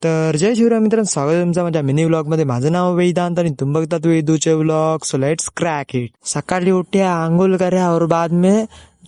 तर जय शिवराय मित्रांनो, स्वागत आहे तुमचं माझ्या मिनी व्लॉग मध्ये. माझं नाव वेदांत आणि तुम्ही बघतात वेदूचे vlog. So let's crack it. सकाळी उठ्या, आंघोल करा और बाद में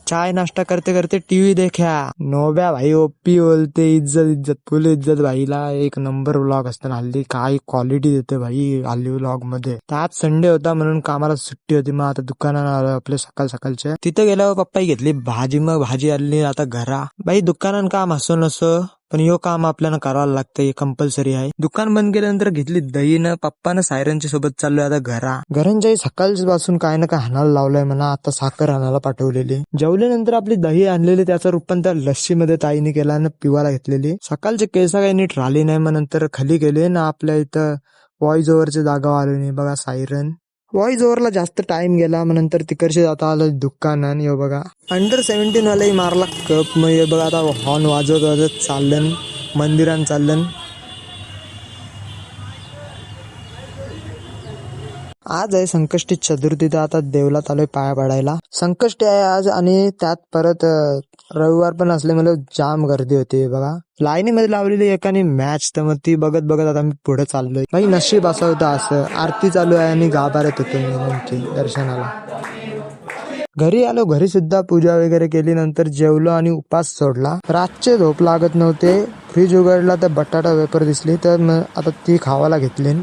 चाय नाश्ता करते करते टीवी देखा. नोब्या भाई ओपी बोलते, इज्जत इज्जत फुल इज्जत. भाईला एक नंबर व्लॉग असताना हल्ली काय क्वालिटी देते भाई हल्ली व्लॉग मध्ये. तर आज संडे होता म्हणून कामाला सुट्टी होती. मग आता दुकानात आलो आपले सकाळचे. तिथे गेल्यावर पप्पाही घेतली भाजी. मग भाजी आणली आता घरा. भाई दुकानात काम असो नसो पण यो काम आपल्याला करावं लागतं, हे कंपल्सरी आहे. दुकान बंद केल्यानंतर घेतली दही न पप्पानं सायरनच्या सोबत चाललोय आता घरांच्या सकाळच्या पासून काय ना काय हाणायला लावलंय म्हणा. आता साखर आणायला पाठवलेली. जेवल्यानंतर आपली दही आणलेली त्याचं रूपांतर लस्सी मध्ये ताईने केला आणि पिवायला घेतलेली. सकाळचे केस काही नीट राहिली नाही. मग नंतर खाली गेले ना आपल्या इथं व्हॉइस ओव्हरच्या जागा आले नाही बघा सायरन. व्हॉइस ओव्हरला जास्त टाइम गेला. मग नंतर तिकडचे जाता आलं दुकान. यो बघा अंडर 17 वालाही मारला कप. मग हे बघा आता हॉर्न वाजवत चाललं मंदिरात चाललं. आज आहे संकष्टी चतुर्थी. तर आता देवलात आलोय पाया पडायला. संकष्टी आहे आज आणि त्यात परत रविवार पण असले मला जाम गर्दी होती बघा. लाईनीमध्ये लावलेली एकाने मॅच. तर मग ती बघत बघत आता मी पुढे चाललोय. काही नशीब असं होतं. असं आरती चालू आहे आणि गाभाऱ्यात होतो मी नेमकी दर्शनाला. घरी आलो. घरी सुद्धा पूजा वगैरे केली. नंतर जेवलो आणि उपास सोडला. रातचे झोप लागत नव्हते. फ्रीज उघडला तर बटाटा वेपर दिसली. तर मग आता ती खावायला घेतली.